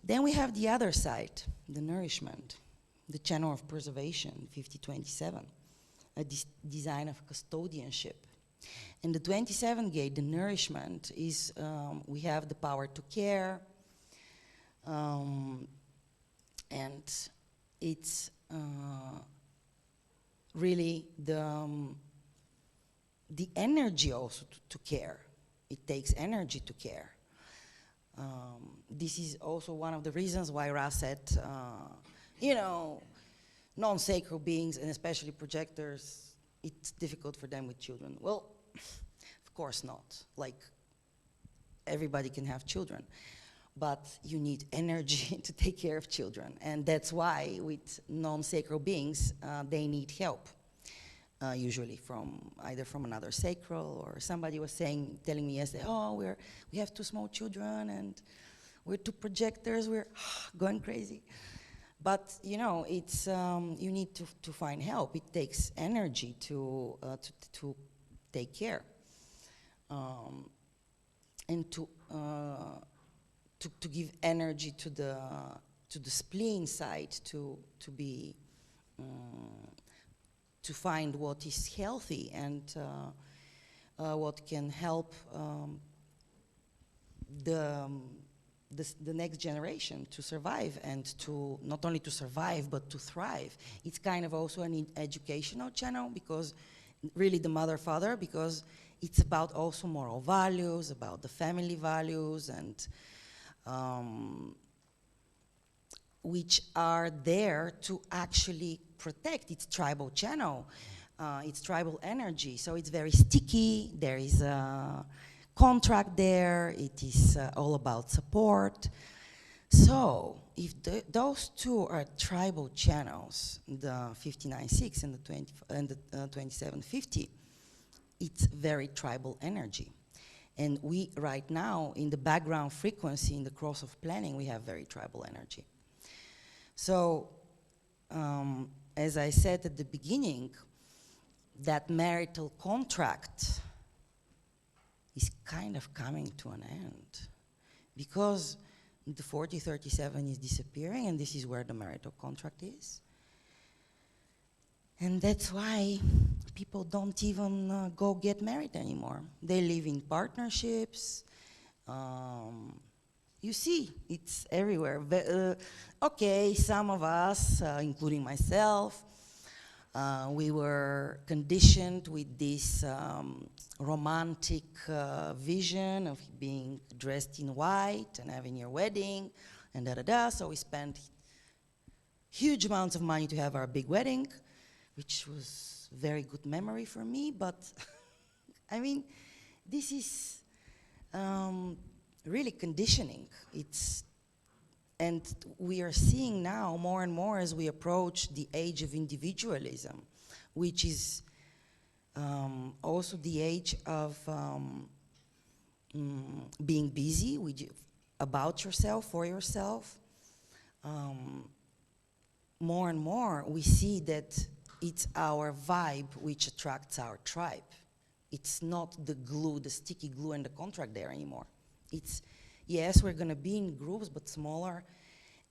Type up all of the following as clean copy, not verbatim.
Then we have the other side, the nourishment, the channel of preservation, 5027, a design of custodianship. And the 27 gate, the nourishment, is we have the power to care, and it's really the energy also to care. It takes energy to care. This is also one of the reasons why Ra said, you know, non-sacral beings, and especially projectors, it's difficult for them with children. Well, of course not. Like, everybody can have children. But you need energy to take care of children. And that's why with non-sacral beings, they need help. Usually from either from another sacral, or somebody was telling me yesterday, oh, we have 2 small children and we're 2 projectors, we're going crazy. But you know, it's you need to find help. It takes energy to take care, and to give energy to the spleen side to be. To find what is healthy and what can help the next generation to survive, and to not only to survive but to thrive. It's kind of also an educational channel, because really the mother-father, because it's about also moral values, about the family values, and which are there to actually protect its tribal channel, its tribal energy. So it's very sticky. There is a contract there. It is all about support. So if those 2 are tribal channels, the 59.6 and the 27.50, it's very tribal energy. And we right now, in the background frequency, in the cross of planning, we have very tribal energy. So, as I said at the beginning, that marital contract is kind of coming to an end, because the 4037 is disappearing, and this is where the marital contract is. And that's why people don't even go get married anymore. They live in partnerships. You see, it's everywhere. Okay, some of us, including myself, we were conditioned with this romantic vision of being dressed in white and having your wedding and da-da-da. So we spent huge amounts of money to have our big wedding, which was very good memory for me. But I mean, this is really conditioning. And we are seeing now more and more as we approach the age of individualism, which is also the age of being busy about yourself, for yourself. More and more we see that it's our vibe which attracts our tribe. It's not the glue, the sticky glue and the contract there anymore. It's, yes, we're going to be in groups, but smaller,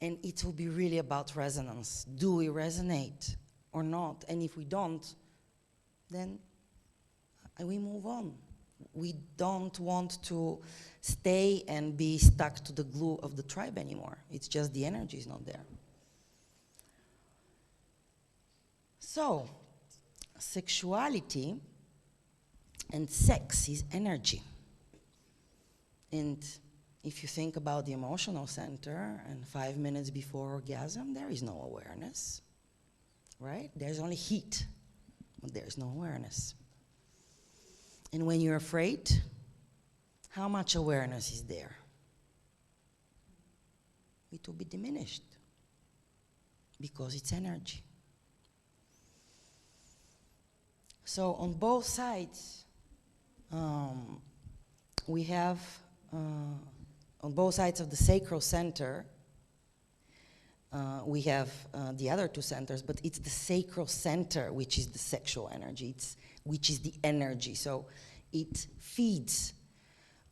and it will be really about resonance. Do we resonate or not? And if we don't, then we move on. We don't want to stay and be stuck to the glue of the tribe anymore. It's just the energy is not there. So, sexuality and sex is energy. And if you think about the emotional center and 5 minutes before orgasm, there is no awareness, right? There's only heat, but there's no awareness. And when you're afraid, how much awareness is there? It will be diminished because it's energy. So on both sides, we have on both sides of the sacral center, we have the other 2 centers, but it's the sacral center which is the sexual energy, which is the energy. So it feeds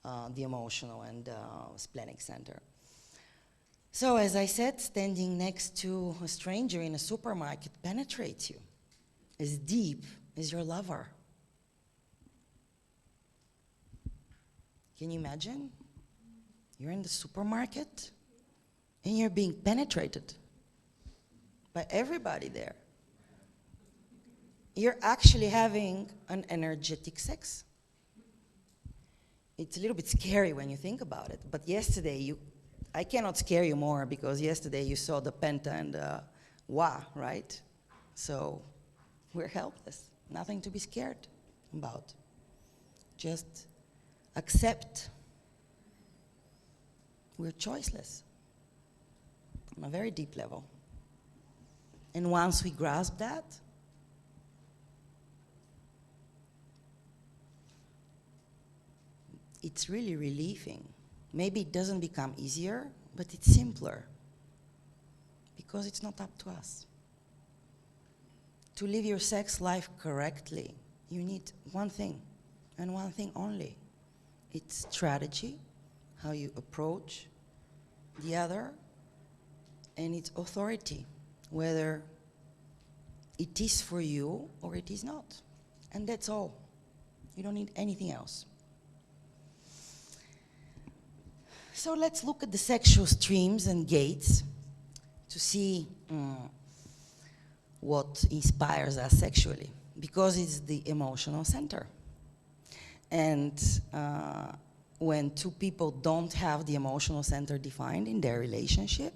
the emotional and splenic center. So as I said, standing next to a stranger in a supermarket penetrates you as deep as your lover. Can you imagine? You're in the supermarket and you're being penetrated by everybody there. You're actually having an energetic sex. It's a little bit scary when you think about it, but yesterday I cannot scare you more because yesterday you saw the penta and the wa, right? So we're helpless, nothing to be scared about. Just accept we're choiceless on a very deep level. And once we grasp that, it's really relieving. Maybe it doesn't become easier, but it's simpler because it's not up to us. To live your sex life correctly, you need one thing and one thing only. It's strategy, how you approach the other, and it's authority, whether it is for you or it is not. And that's all. You don't need anything else. So let's look at the sexual streams and gates to see what inspires us sexually, because it's the emotional center. And when two people don't have the emotional center defined in their relationship,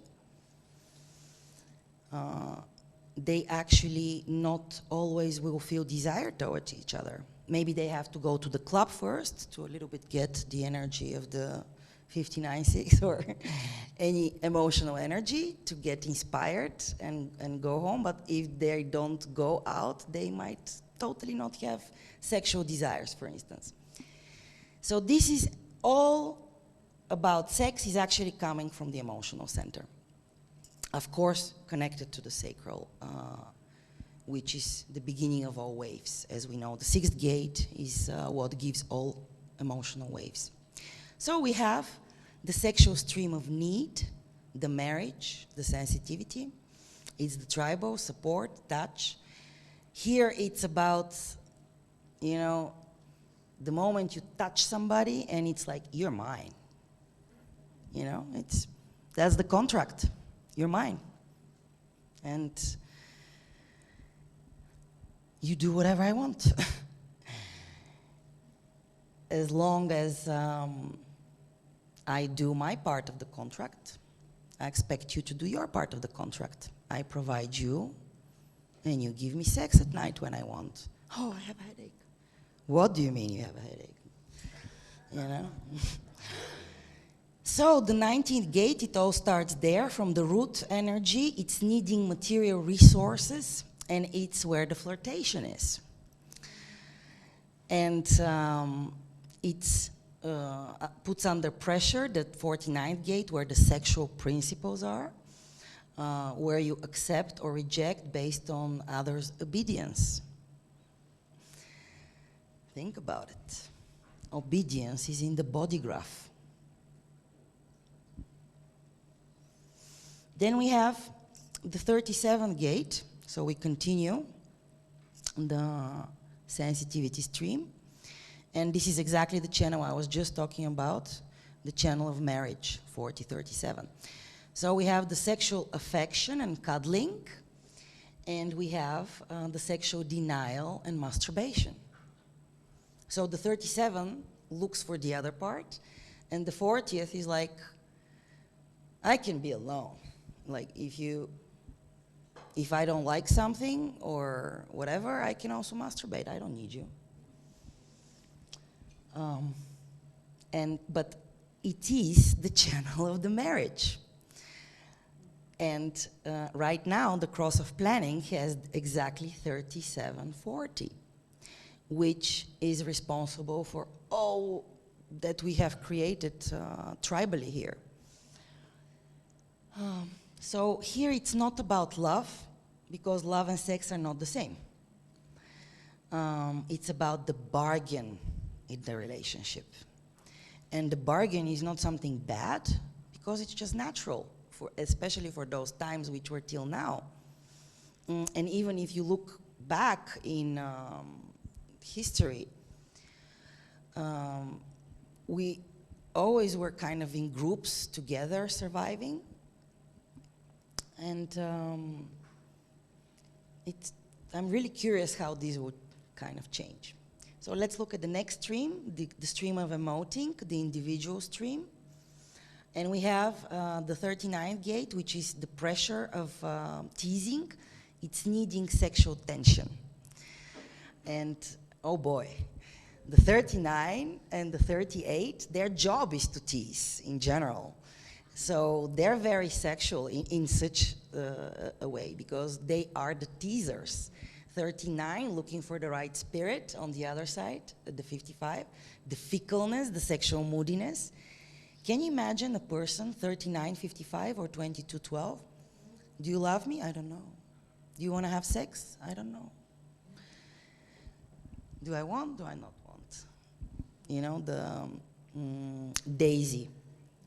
they actually not always will feel desire towards each other. Maybe they have to go to the club first to a little bit get the energy of the 59-6 or any emotional energy to get inspired and go home. But if they don't go out, they might totally not have sexual desires, for instance. So this is all about sex is actually coming from the emotional center. Of course, connected to the sacral, which is the beginning of all waves. As we know, the sixth gate is what gives all emotional waves. So we have the sexual stream of need, the marriage, the sensitivity. It's the tribal, support, touch. Here it's about, you know, the moment you touch somebody and it's like, you're mine. You know, that's the contract. You're mine. And you do whatever I want. As long as I do my part of the contract, I expect you to do your part of the contract. I provide you, and you give me sex at night when I want. Oh, I have a headache. What do you mean you have a headache? You know? So the 19th gate, it all starts there from the root energy. It's needing material resources, and it's where the flirtation is. And it's puts under pressure the 49th gate, where the sexual principles are, where you accept or reject based on others' obedience. Think about it. Obedience is in the BodyGraph. Then we have the 37th gate, so we continue the sensitivity stream. And this is exactly the channel I was just talking about, the channel of marriage, 4037. So we have the sexual affection and cuddling, and we have the sexual denial and masturbation. So the 37 looks for the other part, and the 40th is like, I can be alone. Like if I don't like something or whatever, I can also masturbate. I don't need you. But it is the channel of the marriage. And right now, the cross of planning has exactly 3740, which is responsible for all that we have created tribally here. So here it's not about love, because love and sex are not the same. It's about the bargain in the relationship. And the bargain is not something bad, because it's just natural especially for those times which were till now. And even if you look back in history, we always were kind of in groups together surviving. And I'm really curious how this would kind of change. So let's look at the next stream, the stream of emoting, the individual stream. And we have the 39th gate, which is the pressure of teasing. It's needing sexual tension. And oh boy, the 39 and the 38, their job is to tease in general. So they're very sexual in such a way because they are the teasers. 39, looking for the right spirit on the other side, the 55, the fickleness, the sexual moodiness. Can you imagine a person, 39, 55 or 22, 12? Do you love me? I don't know. Do you want to have sex? I don't know. Do I want? Do I not want? You know, the Daisy.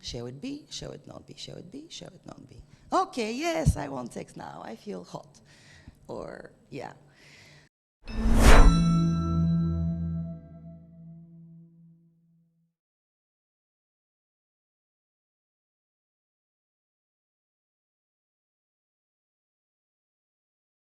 Shall it be? Shall it not be? Shall it be? Shall it not be? Okay, yes, I want sex now. I feel hot. Or, yeah,